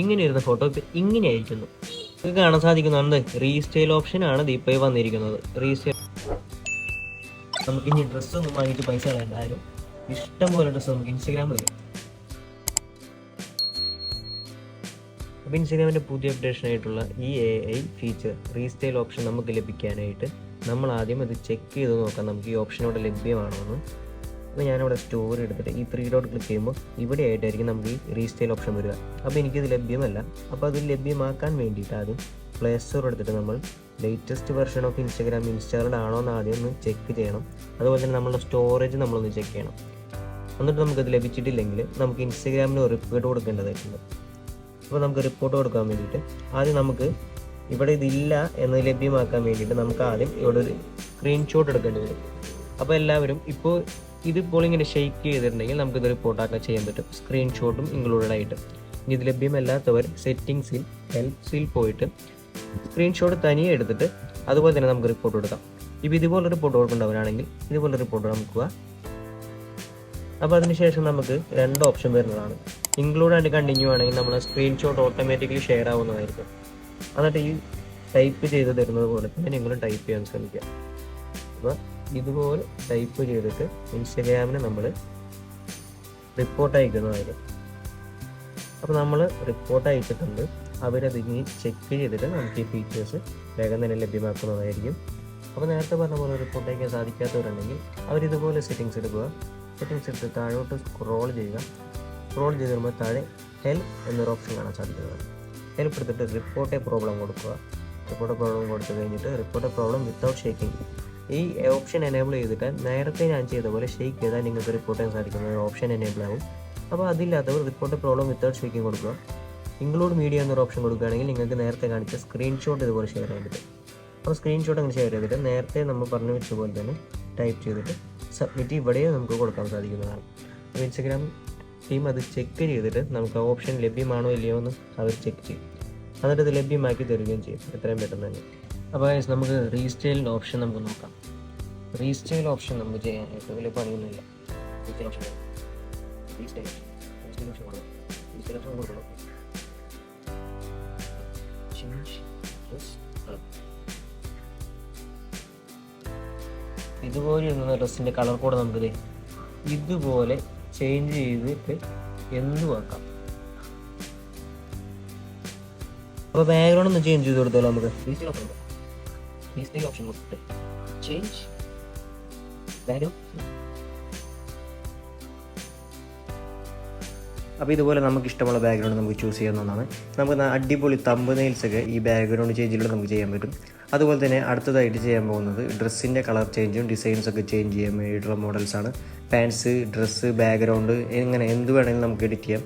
ഇങ്ങനെ ഇരുന്ന ഫോട്ടോ ഇപ്പം ഇങ്ങനെ ആയിരിക്കുന്നു. ഇത് കാണാൻ സാധിക്കുന്നതാണ് റീസ്റ്റൈൽ ഓപ്ഷനാണ് ഇത് ഇപ്പോൾ വന്നിരിക്കുന്നത്. റീസ്റ്റൈൽ നമുക്ക് ഇനി ഡ്രസ്സൊന്നും വാങ്ങിയിട്ട് പൈസ കളയണ്ടായാലും ഇഷ്ടം പോലെ ഡ്രസ്സ് നമുക്ക് ഇൻസ്റ്റാഗ്രാമിൽ വരും. അപ്പോൾ ഇൻസ്റ്റാഗ്രാമിൻ്റെ പുതിയ അപ്ഡേഷൻ ആയിട്ടുള്ള ഈ AI ഫീച്ചർ റീസ്റ്റൈൽ ഓപ്ഷൻ നമുക്ക് ലഭിക്കാനായിട്ട് നമ്മൾ ആദ്യം ഇത് ചെക്ക് ചെയ്ത് നോക്കാം നമുക്ക് ഈ ഓപ്ഷനോട് ലഭ്യമാണോ എന്ന്. അപ്പോൾ ഞാനവിടെ സ്റ്റോറി എടുത്തിട്ട് ഈ 3 ഡോട്ട് ക്ലിക്ക് ചെയ്യുമ്പോൾ ഇവിടെ ആയിട്ടായിരിക്കും നമുക്ക് ഈ റീസ്റ്റൈൽ ഓപ്ഷൻ വരിക. അപ്പോൾ എനിക്കിത് ലഭ്യമല്ല. അപ്പോൾ അത് ലഭ്യമാക്കാൻ വേണ്ടിയിട്ട് ആദ്യം പ്ലേ സ്റ്റോർ എടുത്തിട്ട് നമ്മൾ latest version of Instagram installed ആണോ എന്ന് ആദ്യം ഒന്ന് ചെക്ക് ചെയ്യണം. അതുപോലെ തന്നെ നമ്മളുടെ സ്റ്റോറേജ് നമ്മളൊന്ന് ചെക്ക് ചെയ്യണം. എന്നിട്ട് നമുക്കത് ലഭിച്ചിട്ടില്ലെങ്കിൽ നമുക്ക് ഇൻസ്റ്റാഗ്രാമിന് ഒരു റിപ്പോർട്ട് കൊടുക്കേണ്ടതായിട്ടുണ്ട്. അപ്പോൾ നമുക്ക് റിപ്പോർട്ട് കൊടുക്കാൻ വേണ്ടിയിട്ട് ആദ്യം നമുക്ക് ഇവിടെ ഇതില്ല എന്ന് ലഭ്യമാക്കാൻ വേണ്ടിയിട്ട് നമുക്ക് ആദ്യം ഇവിടെ ഒരു സ്ക്രീൻഷോട്ട് എടുക്കേണ്ടി വരും. അപ്പോൾ എല്ലാവരും ഇതിപ്പോൾ ഇങ്ങനെ ഷെയ്ക്ക് ചെയ്തിട്ടുണ്ടെങ്കിൽ നമുക്കിത് റിപ്പോർട്ടാക്കാൻ ചെയ്യാൻ പറ്റും, സ്ക്രീൻഷോട്ടും ഇൻക്ലൂഡഡ് ആയിട്ട്. ഇനി ഇത് ലഭ്യമല്ലാത്തവർ സെറ്റിങ്സിൽ ഹെൽപ്സിൽ പോയിട്ട് സ്ക്രീൻഷോട്ട് തനിയെ എടുത്തിട്ട് അതുപോലെ തന്നെ നമുക്ക് റിപ്പോർട്ട് കൊടുക്കാം. ഇപ്പോൾ ഇതുപോലെ റിപ്പോർട്ട് കൊടുക്കേണ്ടവരാണെങ്കിൽ ഇതുപോലെ റിപ്പോർട്ട് നമുക്ക്. അപ്പോൾ അതിനുശേഷം നമുക്ക് 2 ഓപ്ഷൻ വരുന്നതാണ്. ഇൻക്ലൂഡ് ആൻഡ് കണ്ടിന്യൂ ആണെങ്കിൽ നമ്മൾ സ്ക്രീൻഷോട്ട് ഓട്ടോമാറ്റിക്കലി ഷെയർ ആവുന്നതായിരിക്കും. എന്നിട്ട് ഈ ടൈപ്പ് ചെയ്ത് തരുന്നത് പോലെ തന്നെ നിങ്ങൾ ടൈപ്പ് ചെയ്യാൻ ശ്രമിക്കുക. അപ്പോൾ ഇതുപോലെ ടൈപ്പ് ചെയ്തിട്ട് ഇൻസ്റ്റാഗ്രാമിന് നമ്മൾ റിപ്പോർട്ട് അയക്കുന്നതായിരിക്കും. അപ്പോൾ നമ്മൾ റിപ്പോർട്ട് അയച്ചിട്ടുണ്ട്. അവരത് ഇനി ചെക്ക് ചെയ്തിട്ട് നമുക്ക് ഈ ഫീച്ചേഴ്സ് വേഗം തന്നെ ലഭ്യമാക്കുന്നതായിരിക്കും. അപ്പോൾ നേരത്തെ പറഞ്ഞ പോലെ റിപ്പോർട്ട് അയക്കാൻ സാധിക്കാത്തവരുണ്ടെങ്കിൽ അവരിതുപോലെ സെറ്റിങ്സ് എടുക്കുക. സെറ്റിങ്സ് എടുത്ത് താഴോട്ട് സ്ക്രോൾ ചെയ്യുക. സ്ക്രോൾ ചെയ്ത് വരുമ്പോൾ താഴെ ഹെൽപ്പ് എന്നൊരു ഓപ്ഷൻ കാണാൻ സാധിക്കുന്നതാണ്. ഹെൽപ്പ് എടുത്തിട്ട് റിപ്പോർട്ട് എ പ്രോബ്ലം കൊടുക്കുക. റിപ്പോർട്ട് എ പ്രോബ്ലം കൊടുത്തു കഴിഞ്ഞിട്ട് report a problem without shaking ഈ ഓപ്ഷൻ എനേബിൾ ചെയ്തിട്ട് നേരത്തെ ഞാൻ ചെയ്ത പോലെ ഷെയ്ക്ക് ചെയ്താൽ നിങ്ങൾക്ക് റിപ്പോർട്ട് ചെയ്യാൻ സാധിക്കുന്ന ഒരു ഓപ്ഷൻ എനേബിൾ ആവും. അപ്പോൾ അതില്ലാത്തവർ report a problem without shaking കൊടുക്കുക. ഇൻക്ലൂഡ് മീഡിയ എന്നൊരു ഓപ്ഷൻ കൊടുക്കുകയാണെങ്കിൽ നിങ്ങൾക്ക് നേരത്തെ കാണിച്ച സ്ക്രീൻഷോട്ട് ഇതുപോലെ ഷെയർ ചെയ്യാൻ പറ്റും. അപ്പോൾ സ്ക്രീൻഷോട്ട് അങ്ങനെ ഷെയർ ചെയ്തിട്ട് നേരത്തെ നമ്മൾ പറഞ്ഞു വെച്ച പോലെ തന്നെ ടൈപ്പ് ചെയ്തിട്ട് സബ്മിറ്റ് ഇവിടെയും നമുക്ക് കൊടുക്കാൻ സാധിക്കുന്നതാണ്. അപ്പോൾ ഇൻസ്റ്റാഗ്രാം ടീം അത് ചെക്ക് ചെയ്തിട്ട് നമുക്ക് ആ ഓപ്ഷൻ ലഭ്യമാണോ ഇല്ലയോ എന്ന് അവർ ചെക്ക് ചെയ്യും. എന്നിട്ട് ഇത് ലഭ്യമാക്കി തരികയും ചെയ്യും എത്രയും പെട്ടെന്ന് തന്നെ. അപ്പോൾ നമുക്ക് റീസ്റ്റൈലിൻ്റെ ഓപ്ഷൻ നമുക്ക് നോക്കാം. റീസ്റ്റൈൽ ഓപ്ഷൻ നമുക്ക് ചെയ്യാനായിട്ട് വലിയ പണിയൊന്നുമില്ല. റീസ്റ്റൈൽ ഓപ്ഷൻ കൊടുക്കണം. ഇതുപോലെ ഇരുന്ന ഡ്രസ്സിൻ്റെ കളർ കോഡ് നമുക്കിത് ഇതുപോലെ ചേഞ്ച് ചെയ്തിട്ട് എന്തും ആക്കാം. അപ്പോൾ ബാക്ക്ഗ്രൗണ്ട് ഒന്ന് ചേഞ്ച് ചെയ്ത് കൊടുത്താലോ നമുക്ക്. റീസ്റ്റൈൽ ഓപ്ഷൻ കൊടുത്തിട്ട് ചേഞ്ച് ബാക്ക്ഗ്രൗണ്ട്. അപ്പോൾ ഇതുപോലെ നമുക്ക് ഇഷ്ടമുള്ള ബാക്ക്ഗ്രൗണ്ട് നമുക്ക് ചൂസ് ചെയ്യാവുന്നതാണ്. നമുക്ക് അടിപൊളി തമ്പനെയിൽസൊക്കെ ഈ ബാക്ക്ഗ്രൗണ്ട് ചേഞ്ചിലൂടെ നമുക്ക് ചെയ്യാൻ പറ്റും. അതുപോലെ തന്നെ അടുത്തതായിട്ട് ചെയ്യാൻ പോകുന്നത് ഡ്രസ്സിൻ്റെ കളർ ചേഞ്ചും ഡിസൈൻസൊക്കെ ചേഞ്ച് ചെയ്യാൻ വേണ്ടിയിട്ടുള്ള മോഡൽസാണ്. പാൻസ്, ഡ്രസ്സ്, ബാക്ക്ഗ്രൗണ്ട്, എങ്ങനെ എന്ത് വേണമെങ്കിലും നമുക്ക് എഡിറ്റ് ചെയ്യാം.